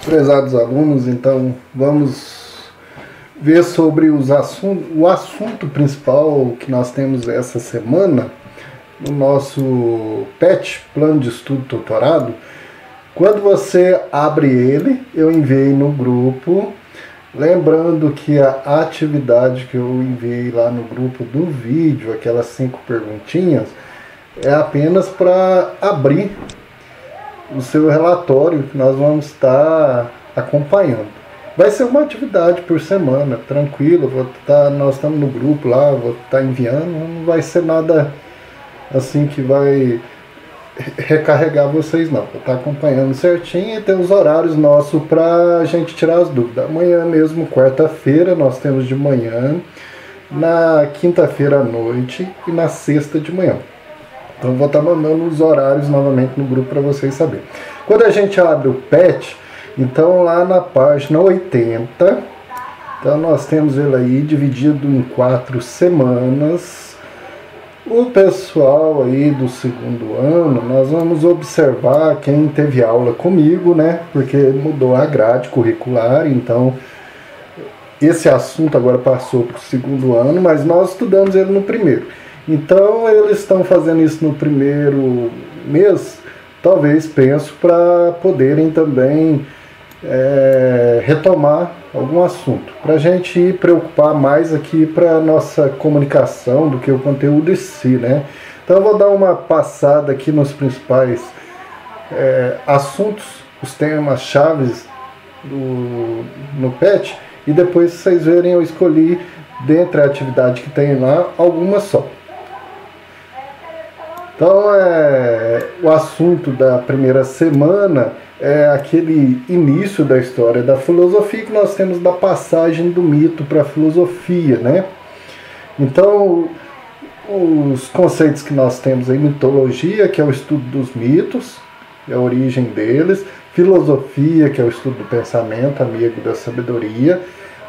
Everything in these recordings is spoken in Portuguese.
Prezados alunos, então vamos ver sobre o assunto principal que nós temos essa semana no nosso PET, Plano de Estudo Tutorado. Quando você abre ele, eu enviei no grupo, lembrando que a atividade que eu enviei lá no grupo do vídeo, aquelas 5 perguntinhas, é apenas para abrir o seu relatório que nós vamos estar acompanhando. Vai ser uma atividade por semana, tranquilo, nós estamos no grupo lá, vou estar enviando, não vai ser nada assim que vai recarregar vocês não. Vou estar acompanhando certinho e tem os horários nossos para a gente tirar as dúvidas. Amanhã mesmo, quarta-feira, nós temos de manhã, na quinta-feira à noite e na sexta de manhã. Então eu vou estar mandando os horários novamente no grupo para vocês saberem. Quando a gente abre o PET, então lá na página 80, então nós temos ele aí dividido em 4 semanas. O pessoal aí do segundo ano, nós vamos observar quem teve aula comigo, né? Porque mudou a grade curricular, então esse assunto agora passou para o segundo ano, mas nós estudamos ele no primeiro. Então eles estão fazendo isso no primeiro mês, talvez penso, para poderem também retomar algum assunto. Para a gente preocupar mais aqui para a nossa comunicação do que o conteúdo em si, né? Então eu vou dar uma passada aqui nos principais assuntos, os temas chaves no PET, e depois vocês verem eu escolhi, dentre a atividade que tem lá, algumas só. Então, o assunto da primeira semana é aquele início da história da filosofia que nós temos da passagem do mito para a filosofia, né? Então, os conceitos que nós temos aí, mitologia, que é o estudo dos mitos, é a origem deles, filosofia, que é o estudo do pensamento, amigo da sabedoria,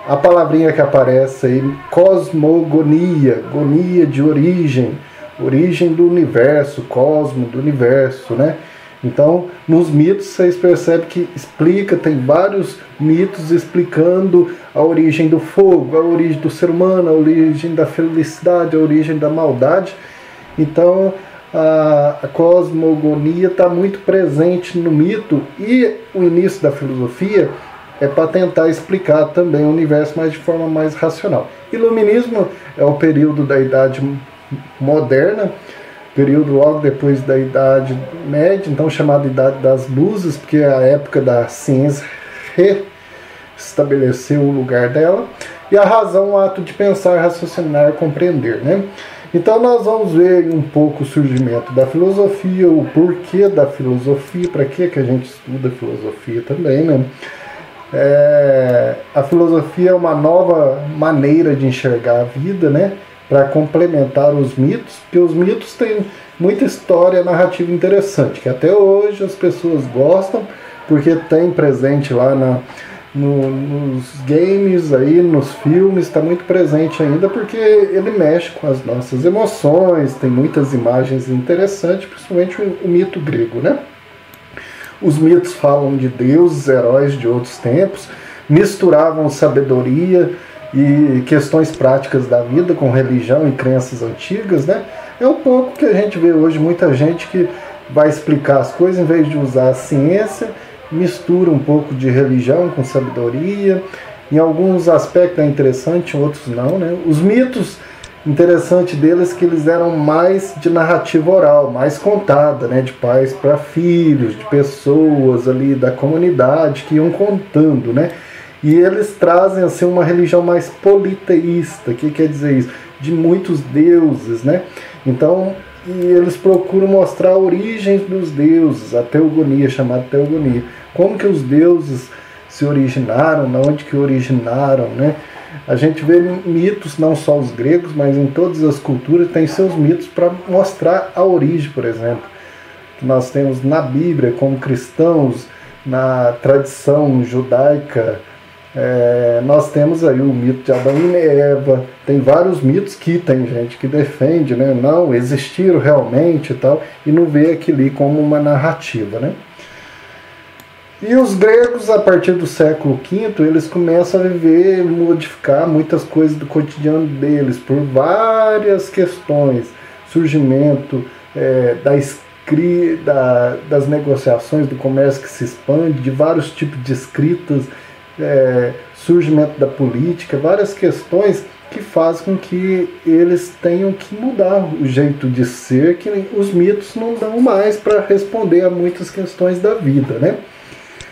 a palavrinha que aparece aí, cosmogonia, gonia de origem do universo, cosmo do universo, né? Então, nos mitos, vocês percebem que tem vários mitos explicando a origem do fogo, a origem do ser humano, a origem da felicidade, a origem da maldade. Então, a cosmogonia está muito presente no mito, e o início da filosofia é para tentar explicar também o universo, mas de forma mais racional. Iluminismo é o período da Idade Moderna, período logo depois da Idade Média, então chamada Idade das Luzes, porque é a época da ciência restabeleceu o lugar dela, e a razão, o ato de pensar, raciocinar, compreender, né? Então nós vamos ver um pouco o surgimento da filosofia, o porquê da filosofia, para que a gente estuda filosofia também, né? A filosofia é uma nova maneira de enxergar a vida, né? Para complementar os mitos, porque os mitos têm muita história narrativa interessante, que até hoje as pessoas gostam, porque tem presente lá nos games, aí, nos filmes, está muito presente ainda, porque ele mexe com as nossas emoções, tem muitas imagens interessantes, principalmente o mito grego, né? Os mitos falam de deuses, heróis de outros tempos, misturavam sabedoria e questões práticas da vida com religião e crenças antigas, né? É um pouco que a gente vê hoje, muita gente que vai explicar as coisas, em vez de usar a ciência, mistura um pouco de religião com sabedoria. Em alguns aspectos é interessante, em outros não, né? Os mitos, interessante deles que eles eram mais de narrativa oral, mais contada, né? De pais para filhos, de pessoas ali da comunidade que iam contando, né? E eles trazem assim uma religião mais politeísta. O que quer dizer isso? De muitos deuses, né? Então, e eles procuram mostrar a origem dos deuses, a teogonia, chamada teogonia. Como que os deuses se originaram, de onde que originaram, né? A gente vê mitos, não só os gregos, mas em todas as culturas tem seus mitos para mostrar a origem, por exemplo. Que nós temos na Bíblia, como cristãos, na tradição judaica, nós temos aí o mito de Adão e Eva, tem vários mitos que tem gente que defende, né? Não, existiram realmente e tal, e não vê aquilo ali como uma narrativa, né? E os gregos, a partir do século V, eles começam a viver, modificar muitas coisas do cotidiano deles, por várias questões. Surgimento das negociações, do comércio que se expande, de vários tipos de escritas, surgimento da política, várias questões que fazem com que eles tenham que mudar o jeito de ser, que os mitos não dão mais para responder a muitas questões da vida, né?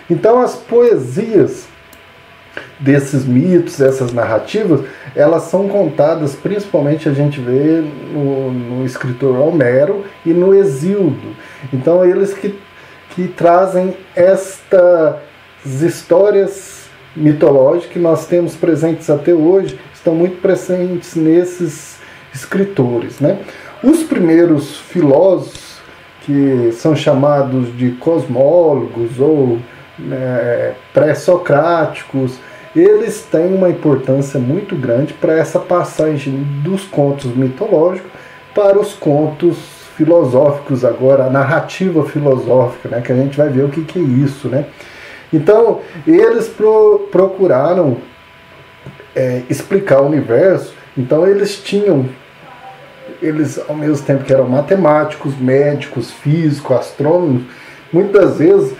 Então as poesias desses mitos, essas narrativas, elas são contadas, principalmente a gente vê no escritor Homero e no Hesíodo. Então eles que trazem estas histórias mitológicas que nós temos presentes até hoje, estão muito presentes nesses escritores, né? Os primeiros filósofos, que são chamados de cosmólogos ou pré-socráticos, eles têm uma importância muito grande para essa passagem dos contos mitológicos para os contos filosóficos agora, a narrativa filosófica, né, que a gente vai ver o que é isso, né? Então, eles procuraram explicar o universo. Então eles ao mesmo tempo que eram matemáticos, médicos, físicos, astrônomos, muitas vezes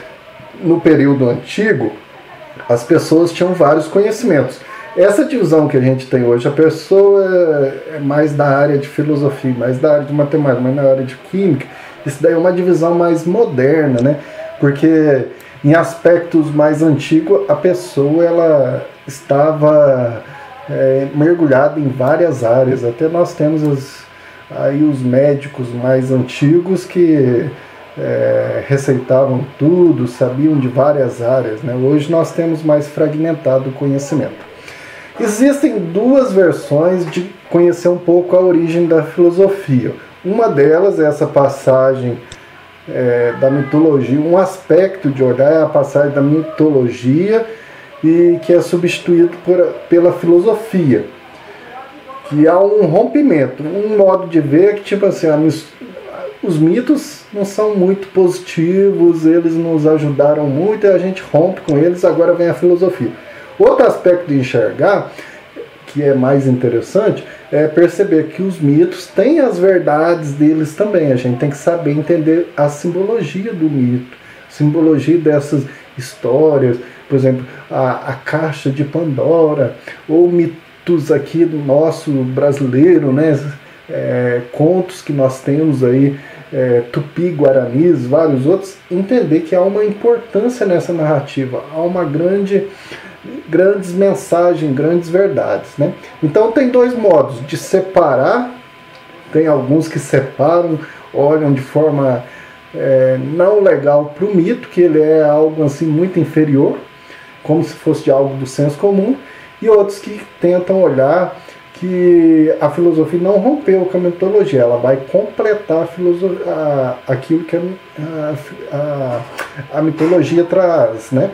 no período antigo as pessoas tinham vários conhecimentos. Essa divisão que a gente tem hoje, a pessoa é mais da área de filosofia, mais da área de matemática, mais na área de química, isso daí é uma divisão mais moderna, né? Porque em aspectos mais antigos a pessoa ela estava mergulhada em várias áreas. Até nós temos aí os médicos mais antigos que receitavam tudo, sabiam de várias áreas, né? Hoje nós temos mais fragmentado o conhecimento. Existem duas versões de conhecer um pouco a origem da filosofia. Uma delas é essa passagem da mitologia, um aspecto de olhar é a passagem da mitologia e que é substituído pela filosofia, que há um rompimento, um modo de ver que tipo assim, os mitos não são muito positivos, eles nos ajudaram muito e a gente rompe com eles, agora vem a filosofia. Outro aspecto de enxergar, que é mais interessante, é perceber que os mitos têm as verdades deles também. A gente tem que saber entender a simbologia do mito, simbologia dessas histórias, por exemplo, a caixa de Pandora, ou mitos aqui do nosso brasileiro, né? Contos que nós temos aí, tupi-guaranis, vários outros, entender que há uma importância nessa narrativa, há uma grandes mensagens, grandes verdades, né? Então tem dois modos de separar. Tem alguns que separam, olham de forma não legal para o mito, que ele é algo assim muito inferior, como se fosse de algo do senso comum, e outros que tentam olhar que a filosofia não rompeu com a mitologia, ela vai completar aquilo que a mitologia traz, né?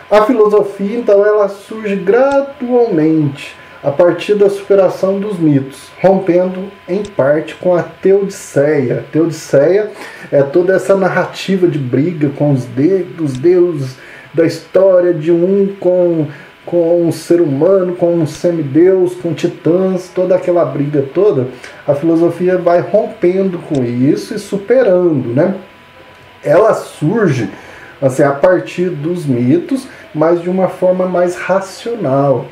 A filosofia, então, ela surge gradualmente a partir da superação dos mitos, rompendo em parte com a Teodiceia. A Teodiceia é toda essa narrativa de briga com os deuses da história, de com um ser humano, com um semideus, com titãs, toda aquela briga toda. A filosofia vai rompendo com isso e superando, né? Ela surge assim, a partir dos mitos, mas de uma forma mais racional.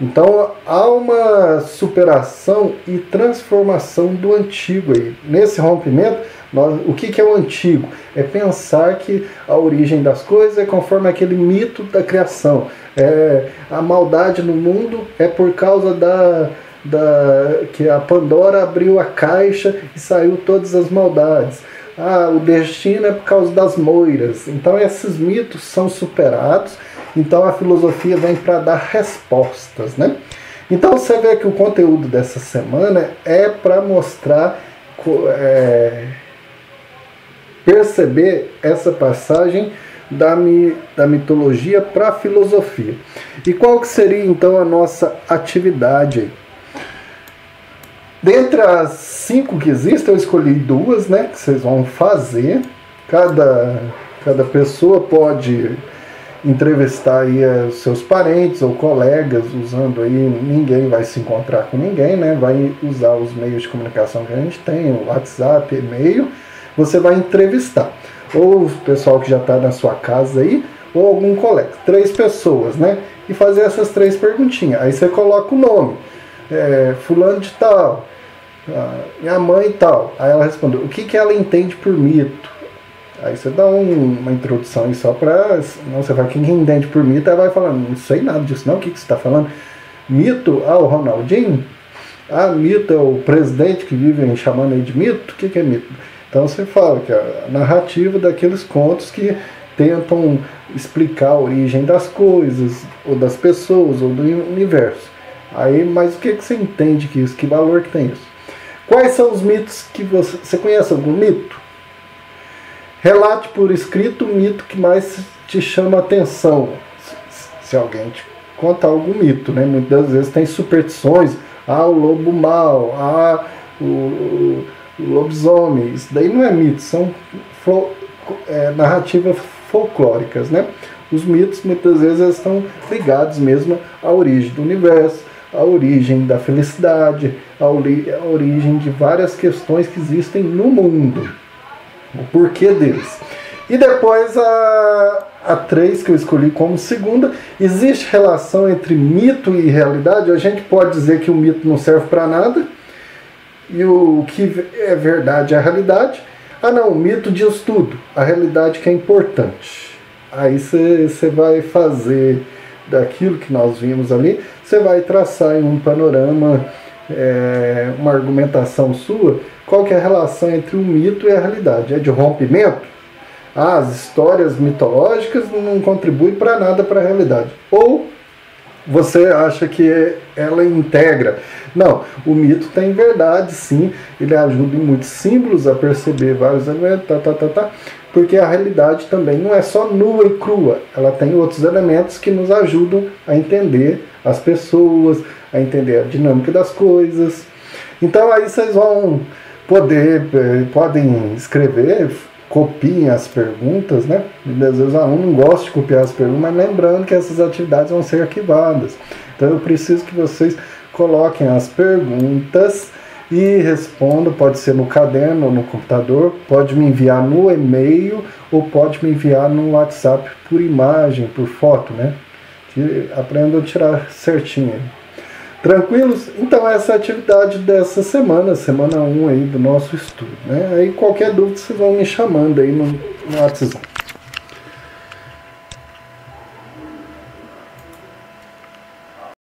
Então há uma superação e transformação do antigo aí. Nesse rompimento, o que é o antigo? É pensar que a origem das coisas é conforme aquele mito da criação. A maldade no mundo é por causa que a Pandora abriu a caixa e saiu todas as maldades. O destino é por causa das moiras. Então esses mitos são superados. Então a filosofia vem para dar respostas, né? Então você vê que o conteúdo dessa semana é para mostrar, perceber essa passagem da mitologia para a filosofia. E qual que seria então a nossa atividade aí? Dentre as 5 que existem, eu escolhi 2, né, que vocês vão fazer. Cada pessoa pode entrevistar aí seus parentes ou colegas, usando aí, ninguém vai se encontrar com ninguém, né? Vai usar os meios de comunicação que a gente tem, o WhatsApp, e-mail, você vai entrevistar. Ou o pessoal que já está na sua casa aí, ou algum colega. 3 pessoas, né? E fazer essas 3 perguntinhas. Aí você coloca o nome. Fulano de tal, minha mãe e tal. Aí ela respondeu, o que ela entende por mito? Aí você dá uma introdução aí só para... Não, você vai, quem entende por mito, aí vai falando, não sei nada disso não, o que você está falando? Mito? Ah, o Ronaldinho? Ah, mito é o presidente que vivem chamando aí de mito? O que é mito? Então você fala que a narrativa daqueles contos que tentam explicar a origem das coisas, ou das pessoas, ou do universo. Aí, mas o que você entende que isso? Que valor que tem isso? Quais são os mitos que você conhece algum mito? Relate por escrito o mito que mais te chama a atenção. Se alguém te conta algum mito, né? Muitas vezes tem superstições. Ah, o lobo mau. Ah, o lobisomem. Isso daí não é mito, são narrativas folclóricas, né? Os mitos muitas vezes estão ligados mesmo à origem do universo, à origem da felicidade, à origem de várias questões que existem no mundo. O porquê deles. E depois a 3 que eu escolhi como segunda, existe relação entre mito e realidade? A gente pode dizer que o mito não serve para nada e o que é verdade é a realidade. Ah não, o mito diz tudo, a realidade que é importante. Aí você vai fazer daquilo que nós vimos ali, você vai traçar em um panorama, uma argumentação sua, qual que é a relação entre o mito e a realidade? É de rompimento? Ah, as histórias mitológicas não contribuem para nada para a realidade. Ou você acha que ela integra? Não, o mito tem verdade, sim, ele ajuda em muitos símbolos a perceber vários elementos, porque a realidade também não é só nua e crua, ela tem outros elementos que nos ajudam a entender as pessoas, a entender a dinâmica das coisas. Então aí vocês vão podem escrever, copiem as perguntas, né? Às vezes o aluno não gosta de copiar as perguntas, mas lembrando que essas atividades vão ser arquivadas. Então eu preciso que vocês coloquem as perguntas e respondam, pode ser no caderno ou no computador, pode me enviar no e-mail ou pode me enviar no WhatsApp por imagem, por foto, né? Aprendam a tirar certinho. Tranquilos? Então essa é a atividade dessa semana 1 aí do nosso estudo, né? Aí qualquer dúvida vocês vão me chamando aí no WhatsApp.